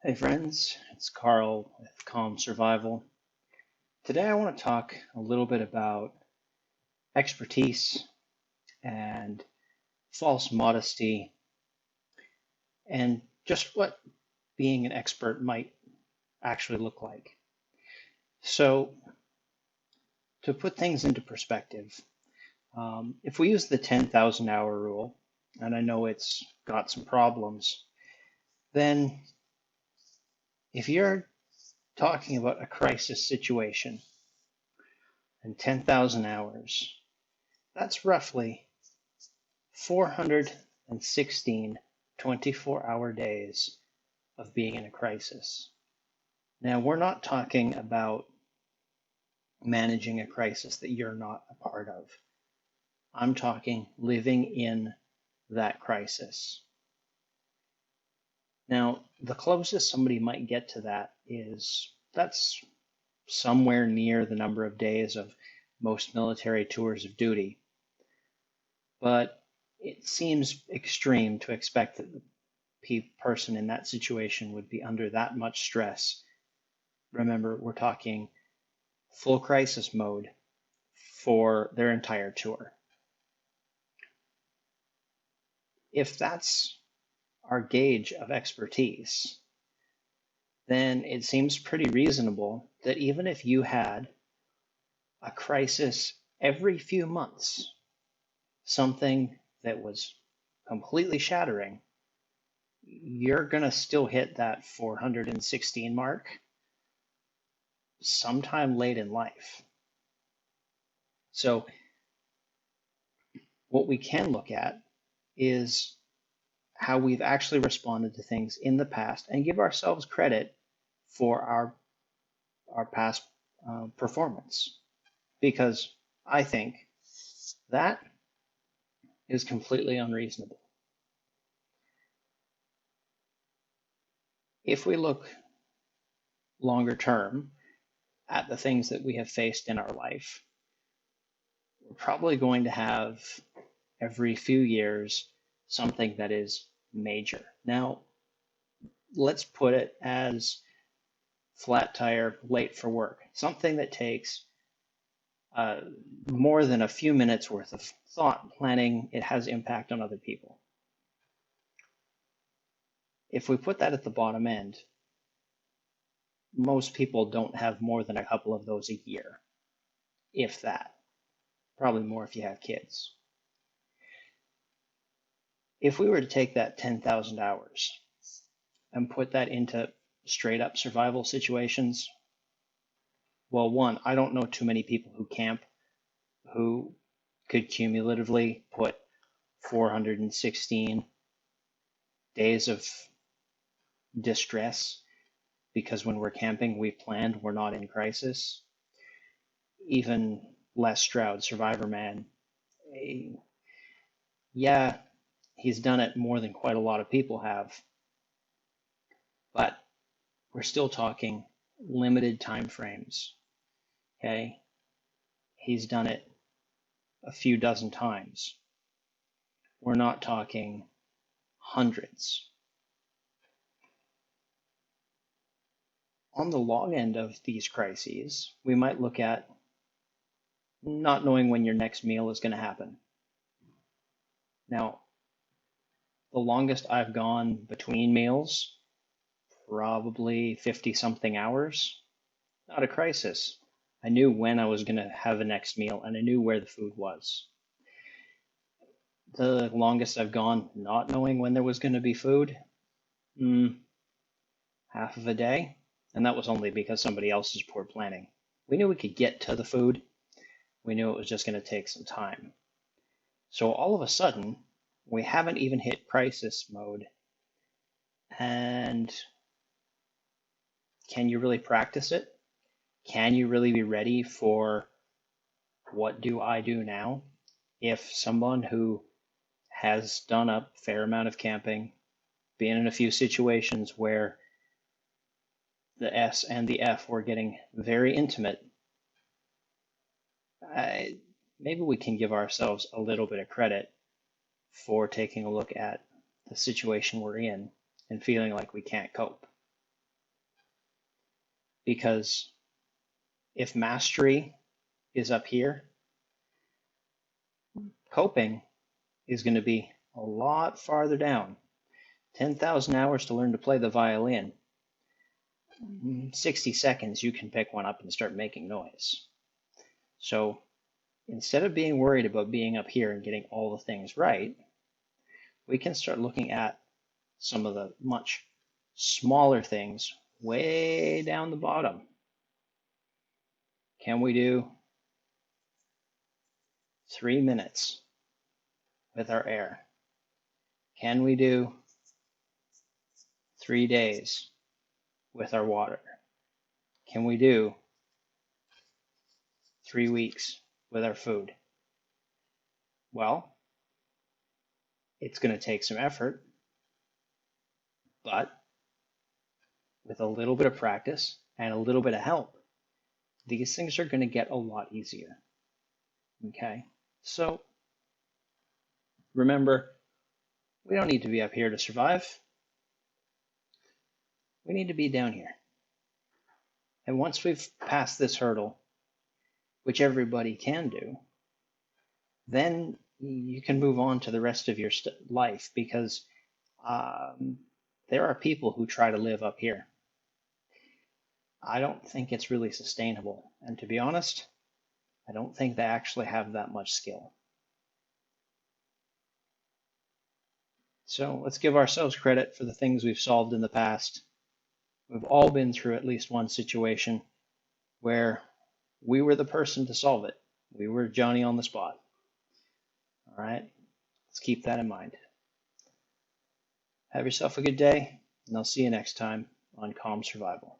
Hey friends, it's Carl with Calm Survival. Today I want to talk a little bit about expertise and false modesty and just what being an expert might actually look like. So, to put things into perspective, if we use the 10,000 hour rule, and I know it's got some problems, then if you're talking about a crisis situation and 10,000 hours, that's roughly 416 24-hour days of being in a crisis. Now, we're not talking about managing a crisis that you're not a part of. I'm talking living in that crisis. Now, the closest somebody might get to that is that's somewhere near the number of days of most military tours of duty. But it seems extreme to expect that the person in that situation would be under that much stress. Remember, we're talking full crisis mode for their entire tour. If that's our gauge of expertise, then it seems pretty reasonable that even if you had a crisis every few months, something that was completely shattering, you're going to still hit that 416 mark sometime late in life. So, what we can look at is how we've actually responded to things in the past and give ourselves credit for our past performance. Because I think that is completely unreasonable. If we look longer term at the things that we have faced in our life, we're probably going to have every few years something that is major. Now, let's put it as flat tire, late for work, something that takes uh, more than a few minutes worth of thought planning. It has impact on other people. If we put that at the bottom end, most people don't have more than a couple of those a year, if that. Probably more if you have kids. If we were to take that 10,000 hours and put that into straight up survival situations, well, one, I don't know too many people who camp who could cumulatively put 416 days of distress because when we're camping, we've planned, we're not in crisis. Even Les Stroud, Survivor Man, yeah, he's done it more than quite a lot of people have, but we're still talking limited time frames. Okay, he's done it a few dozen times. We're not talking hundreds. On the long end of these crises, we might look at not knowing when your next meal is going to happen. Now, the longest I've gone between meals, probably 50 something hours, not a crisis. I knew when I was going to have the next meal and I knew where the food was. The longest I've gone not knowing when there was going to be food, half of a day. And that was only because somebody else's poor planning. We knew we could get to the food. We knew it was just going to take some time. So all of a sudden, we haven't even hit crisis mode. And can you really practice it? Can you really be ready for what do I do now? If someone who has done a fair amount of camping, been in a few situations where the S and the F were getting very intimate, maybe we can give ourselves a little bit of credit for taking a look at the situation we're in and feeling like we can't cope. because if mastery is up here, coping is going to be a lot farther down. 10,000 hours to learn to play the violin. 60 seconds, you can pick one up and start making noise. So instead of being worried about being up here and getting all the things right, we can start looking at some of the much smaller things way down the bottom. Can we do 3 minutes with our air? Can we do 3 days with our water? Can we do 3 weeks with our food? Well, it's going to take some effort, but with a little bit of practice and a little bit of help, these things are going to get a lot easier. Okay, so remember, we don't need to be up here to survive. We need to be down here. And once we've passed this hurdle, which everybody can do, then you can move on to the rest of your life, because there are people who try to live up here. I don't think it's really sustainable. And to be honest, I don't think they actually have that much skill. So let's give ourselves credit for the things we've solved in the past. We've all been through at least one situation where we were the person to solve it. We were Johnny on the spot. All right, let's keep that in mind. Have yourself a good day, and I'll see you next time on Calm Survival.